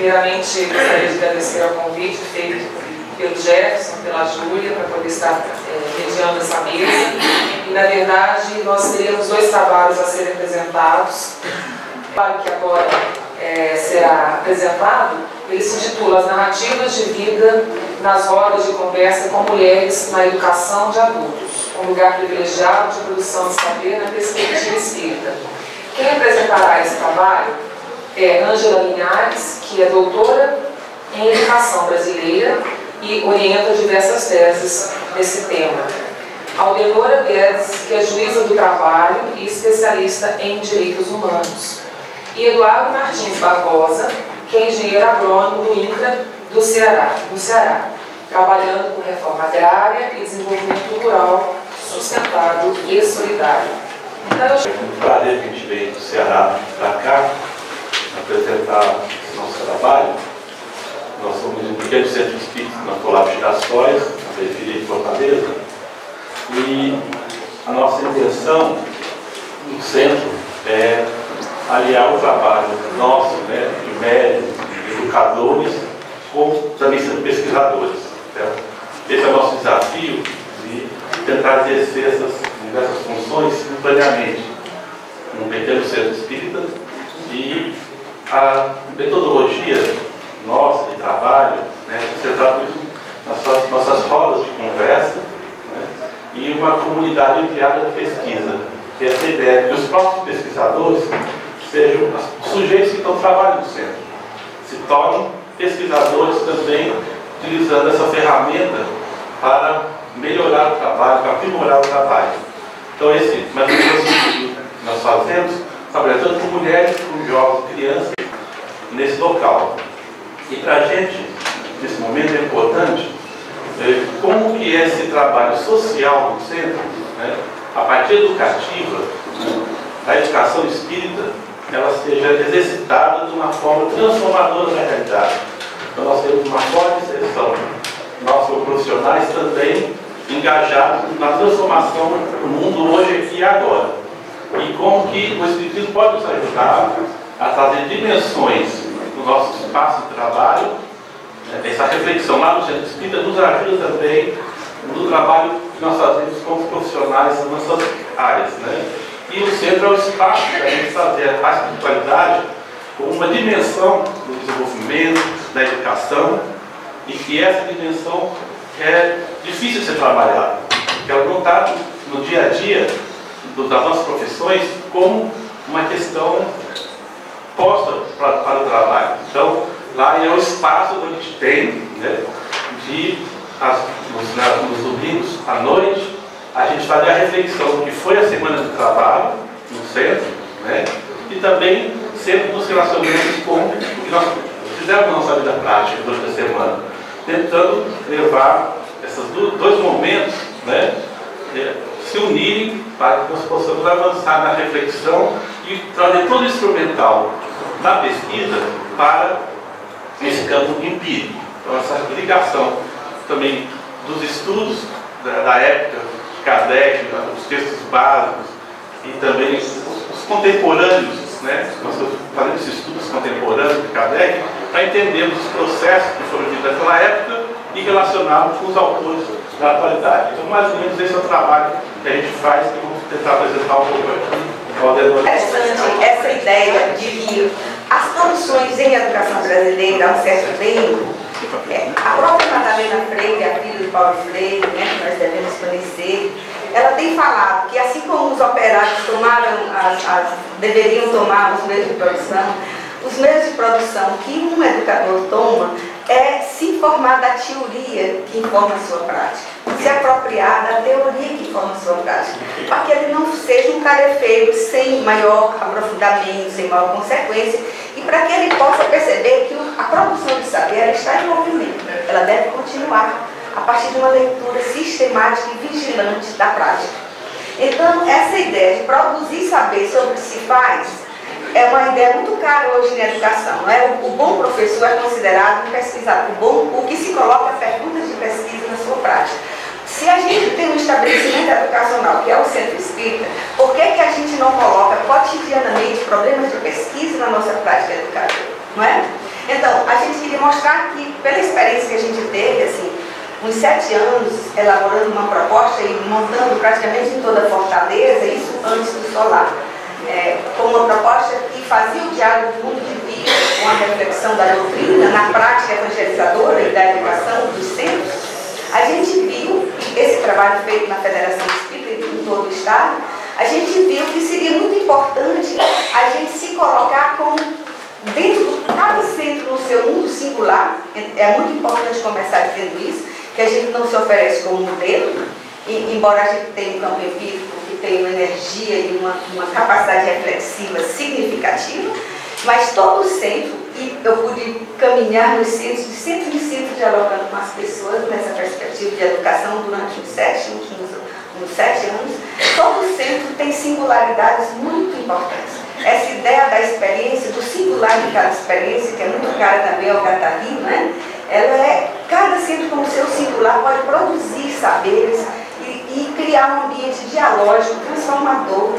Primeiramente, gostaria de agradecer ao convite feito pelo Jefferson, pela Júlia, para poder estar mediando essa mesa. E, na verdade, nós teremos dois trabalhos a serem apresentados. O trabalho que agora será apresentado, ele se intitula As Narrativas de Vida nas Rodas de Conversa com Mulheres na Educação de Adultos, um lugar privilegiado de produção de saber na perspectiva espírita. Quem apresentará esse trabalho é Ângela Linhares, que é doutora em Educação Brasileira e orienta diversas teses nesse tema. Aldenora Guedes, que é juíza do trabalho e especialista em direitos humanos. E Eduardo Martins Barbosa, que é engenheiro agrônomo do INCRA do Ceará, trabalhando com reforma agrária e desenvolvimento rural sustentável e solidário. Então, é um prazer que a gente veio do Ceará para cá apresentar nosso trabalho. Nós somos um pequeno centro espírita na Colab Girassóis, na periferia de Fortaleza, e a nossa intenção no centro é aliar o trabalho nosso, né, de médicos, de educadores, com também sendo pesquisadores. Certo? Esse é o nosso desafio de tentar exercer essas diversas funções simultaneamente num pequeno centro espírita, e a metodologia nossa de trabalho, né, centrada nas nossas rodas de conversa, né, e uma comunidade ampliada de pesquisa, que é essa ideia de que os próprios pesquisadores sejam os sujeitos que estão trabalhando no centro, se tornem pesquisadores também, utilizando essa ferramenta para melhorar o trabalho, para aprimorar o trabalho. Então, esse metodologia que nós fazemos, trabalhando com mulheres, com jovens, crianças, nesse local. E para a gente, nesse momento, é importante como que é esse trabalho social no centro, né, a parte educativa, né, a educação espírita, ela seja exercitada de uma forma transformadora da realidade. Então nós temos uma forte inserção, nós como profissionais também engajados na transformação do mundo hoje aqui e agora. E como que o Espiritismo pode nos ajudar a trazer dimensões do nosso espaço de trabalho, né, essa reflexão lá no Centro Espírita nos ajuda também no trabalho que nós fazemos com os profissionais nas nossas áreas, né? E o centro é o espaço para a gente fazer a espiritualidade como uma dimensão do desenvolvimento, da educação, e que essa dimensão é difícil de ser trabalhada, porque ela não está no dia a dia das nossas profissões como uma questão posta para o trabalho. Então, lá é o espaço que a gente tem, né, nos domingos à noite, a gente fazer a reflexão do que foi a semana de trabalho no centro, né, e também sempre nos relacionamentos com o que nós fizemos na nossa vida prática durante a semana, tentando levar esses dois momentos, né, se unirem para que nós possamos avançar na reflexão e trazer todo o instrumental da pesquisa para esse campo empírico. Então, essa ligação também dos estudos da época de Kardec, os textos básicos, e também os contemporâneos, né? Nós fazemos esses estudos contemporâneos de Kardec para entendermos os processos que foram vividos naquela época e relacioná-los com os autores da atualidade. Então, mais ou menos, esse é o trabalho que a gente faz, que eu vou tentar apresentar um pouco aqui. Interessante essa ideia de que as produções em educação brasileira há um certo tempo, a própria Madalena Freire, a filha do Paulo Freire, né, que nós devemos conhecer, ela tem falado que assim como os operários deveriam tomar os meios de produção, os meios de produção que um educador toma é se informar da teoria que informa a sua prática, se apropriar da teoria que informa a sua prática, para que ele não seja um carefeiro sem maior aprofundamento, sem maior consequência, e para que ele possa perceber que a produção de saber ela está em movimento, ela deve continuar a partir de uma leitura sistemática e vigilante da prática. Então, essa ideia de produzir saber sobre o que se faz é uma ideia muito cara hoje na educação, não é? O bom professor é considerado um pesquisador. O que se coloca é perguntas de pesquisa na sua prática. Se a gente tem um estabelecimento educacional, que é o Centro Espírita, por que a gente não coloca cotidianamente problemas de pesquisa na nossa prática educativa? Não é? Então, a gente queria mostrar que, pela experiência que a gente teve, assim, uns 7 anos elaborando uma proposta e montando praticamente em toda a Fortaleza, isso antes do solar, com uma proposta que fazia o diálogo do mundo de vida com a reflexão da doutrina na prática evangelizadora e da educação dos centros. A gente viu, esse trabalho feito na Federação Espírita em todo o Estado, a gente viu que seria muito importante a gente se colocar como dentro de cada centro no seu mundo singular. É muito importante começar dizendo isso, que a gente não se oferece como modelo, embora a gente tenha um campo empírico que tem uma energia e uma capacidade reflexiva significativa, mas todo o centro, e eu pude caminhar nos centros, de centro em centro, dialogando com as pessoas nessa perspectiva de educação durante uns 7 anos, todo o centro tem singularidades muito importantes. Essa ideia da experiência, do singular de cada experiência, que é muito cara também ao Catarino, né? Cada centro com o seu singular pode produzir saberes e criar um ambiente dialógico, transformador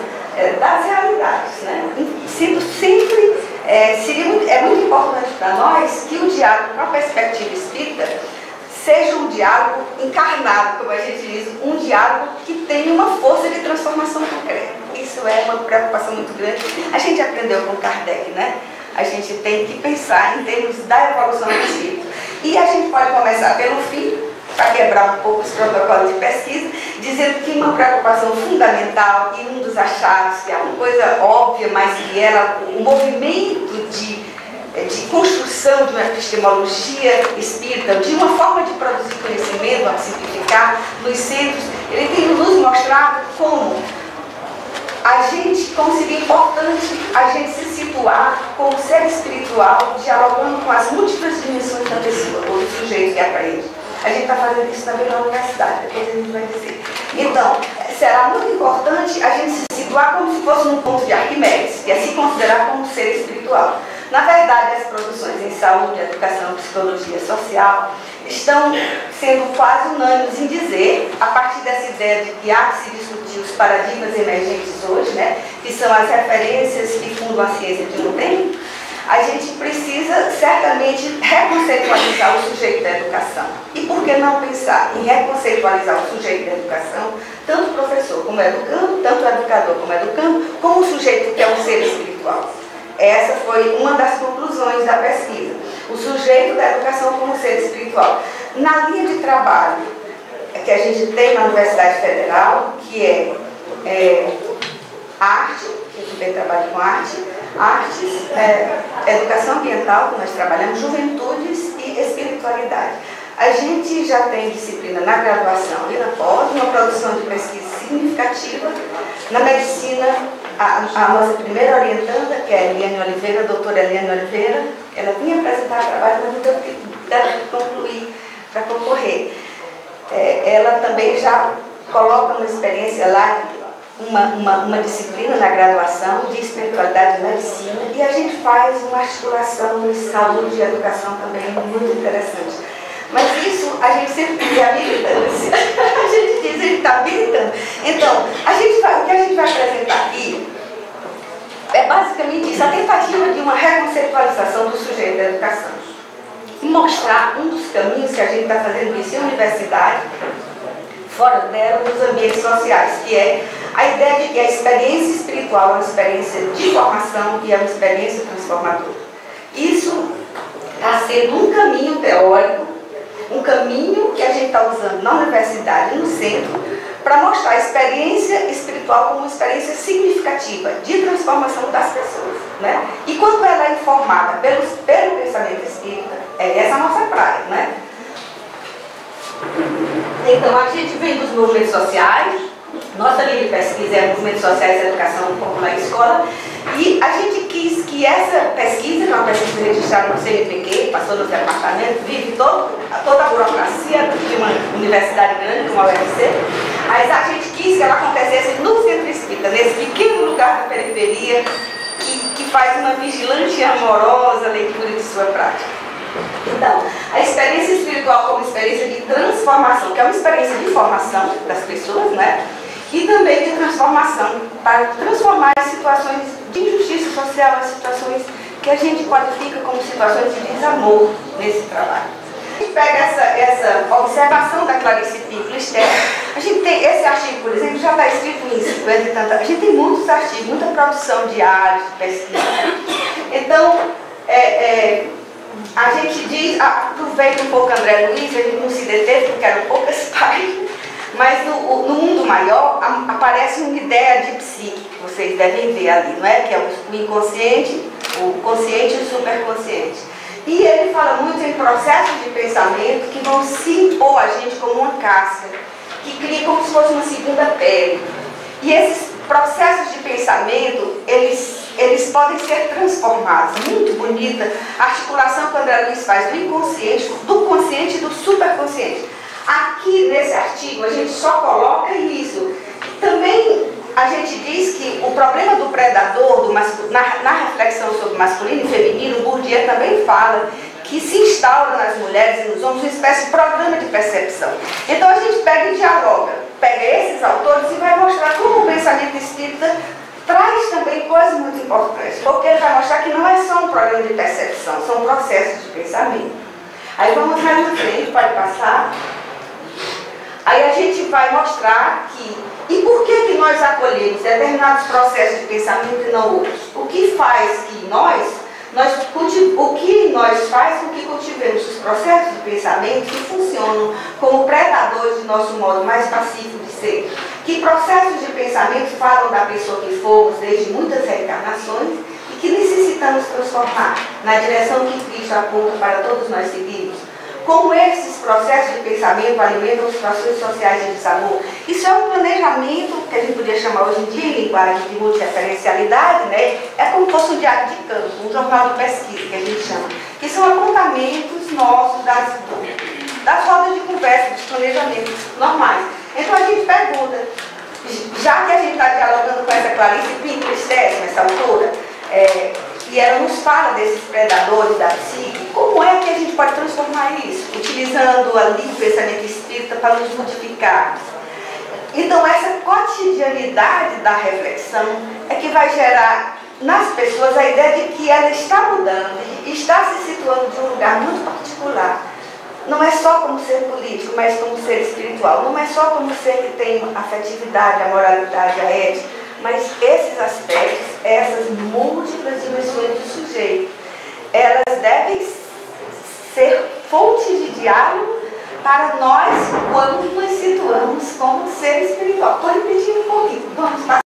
das realidades, né? Sendo sempre, é muito importante para nós que o diálogo com a perspectiva espírita seja um diálogo encarnado, como a gente diz, um diálogo que tenha uma força de transformação concreta. Isso é uma preocupação muito grande. A gente aprendeu com Kardec, né? A gente tem que pensar em termos da evolução do espírito. E a gente pode começar pelo fim, para quebrar um pouco os protocolos de pesquisa, dizendo que uma preocupação fundamental e um dos achados, que é uma coisa óbvia, mas que era o movimento de construção de uma epistemologia espírita, de uma forma de produzir conhecimento, a simplificar, nos centros, ele tem nos mostrado como seria importante a gente se situar como ser espiritual, dialogando com as múltiplas dimensões da pessoa, ou do sujeito que aprende. A gente está fazendo isso também na universidade, depois a gente vai dizer. Então, será muito importante a gente se situar como se fosse um ponto de Arquimedes, que é se considerar como ser espiritual. Na verdade, as produções em saúde, educação, psicologia social estão sendo quase unânimes em dizer, a partir dessa ideia de que há que se discutir os paradigmas emergentes hoje, né, que são as referências que fundam a ciência de um tempo, a gente precisa certamente reconceitualizar o sujeito da educação. E por que não pensar em reconceitualizar o sujeito da educação, tanto o professor como o educando, tanto o educador como o educando, como o sujeito que é um ser espiritual? Essa foi uma das conclusões da pesquisa. O sujeito da educação como ser espiritual. Na linha de trabalho que a gente tem na Universidade Federal, que é arte, que a gente também trabalha com arte, artes, educação ambiental, que nós trabalhamos, juventudes e espiritualidade. A gente já tem disciplina na graduação e na pós, uma produção de pesquisa significativa. Na medicina, a nossa primeira orientanda, que é a Eliane Oliveira, a doutora Eliane Oliveira, ela vinha apresentar trabalho, mas não deu tempo de concluir para concorrer. Ela também já coloca uma experiência lá, uma disciplina na graduação de espiritualidade e medicina, e a gente faz uma articulação de saúde e educação também muito interessante. Mas isso a gente sempre diz a militância. A gente diz, a gente está militando. Então, o que a gente vai apresentar aqui é basicamente isso, a tentativa de uma reconceitualização do sujeito da educação. Mostrar um dos caminhos que a gente está fazendo isso em universidade, fora dela, nos ambientes sociais, que é a ideia de que a experiência espiritual é uma experiência de formação e é uma experiência transformadora. Isso está sendo um caminho teórico, um caminho que a gente está usando na universidade e no centro para mostrar a experiência espiritual como uma experiência significativa de transformação das pessoas, né? E quando ela é informada pelo pensamento espírita, essa é a nossa praia, né? Então, a gente vem dos movimentos sociais, nossa linha de pesquisa é movimentos sociais, educação popular e escola, e a gente quis que essa pesquisa, que é uma pesquisa registrada no CNPq, passou no departamento, vive toda a burocracia de uma universidade grande como a UFC, mas a gente quis que ela acontecesse no centro espírita, nesse pequeno lugar da periferia, que faz uma vigilante e amorosa leitura de sua prática. Então, a experiência espiritual como experiência de transformação, que é uma experiência de formação das pessoas, né? E também de transformação, para transformar as situações de injustiça social, as situações que a gente qualifica como situações de desamor nesse trabalho. A gente pega essa observação da Clarice Pinkley, a gente tem esse artigo, por exemplo, já está escrito em 50 e tantas, a gente tem muitos artigos, muita produção diária, de pesquisa. Então, a gente diz, aproveita um pouco André Luiz, a gente não se deteve porque eram poucas páginas, mas no mundo maior aparece uma ideia de psique, que vocês devem ver ali, não é? Que é o inconsciente, o consciente e o superconsciente. E ele fala muito em processos de pensamento que vão se impor a gente como uma casca, que cria como se fosse uma segunda pele. E esses processos de pensamento, eles podem ser transformados. Muito bonita a articulação que o André Luiz faz do inconsciente, do consciente e do superconsciente. Aqui nesse artigo a gente só coloca isso. Também a gente diz que o problema do predador, na reflexão sobre masculino e feminino, Bourdieu também fala que se instaura nas mulheres e nos homens uma espécie de programa de percepção. Então a gente pega e dialoga, pega esses autores e vai mostrar como o pensamento espírita traz também coisas muito importantes, porque ele vai mostrar que não é só um programa de percepção, são processos de pensamento. Aí vamos mais na frente, pode passar. Aí a gente vai mostrar que, e por que nós acolhemos determinados processos de pensamento e não outros? O que faz que o que nós faz com que cultivemos os processos de pensamento que funcionam como predadores de nosso modo mais pacífico de ser? Que processos de pensamento falam da pessoa que fomos desde muitas reencarnações e que necessitamos transformar na direção que Cristo aponta para todos nós seguirmos? Como esses processos de pensamento alimentam situações sociais de desamor? Isso é um planejamento que a gente podia chamar hoje em dia em linguagem de multirreferencialidade, né? É como se fosse um diário de campo, um jornal de pesquisa que a gente chama. Que são apontamentos nossos das rodas de conversa, dos planejamentos normais. Então a gente pergunta, já que a gente está dialogando com essa Clarice Pinkley, essa autora, e ela nos fala desses predadores da psique, como é que a gente pode transformar isso? Utilizando ali o pensamento espírita para nos modificar. Então essa cotidianidade da reflexão é que vai gerar nas pessoas a ideia de que ela está mudando, está se situando de um lugar muito particular. Não é só como ser político, mas como ser espiritual. Não é só como ser que tem a afetividade, a moralidade, a ética. Mas esses aspectos, essas múltiplas dimensões do sujeito, elas devem ser fontes de diálogo para nós quando nos situamos como ser espiritual. Estou repetindo um pouquinho. Vamos passar.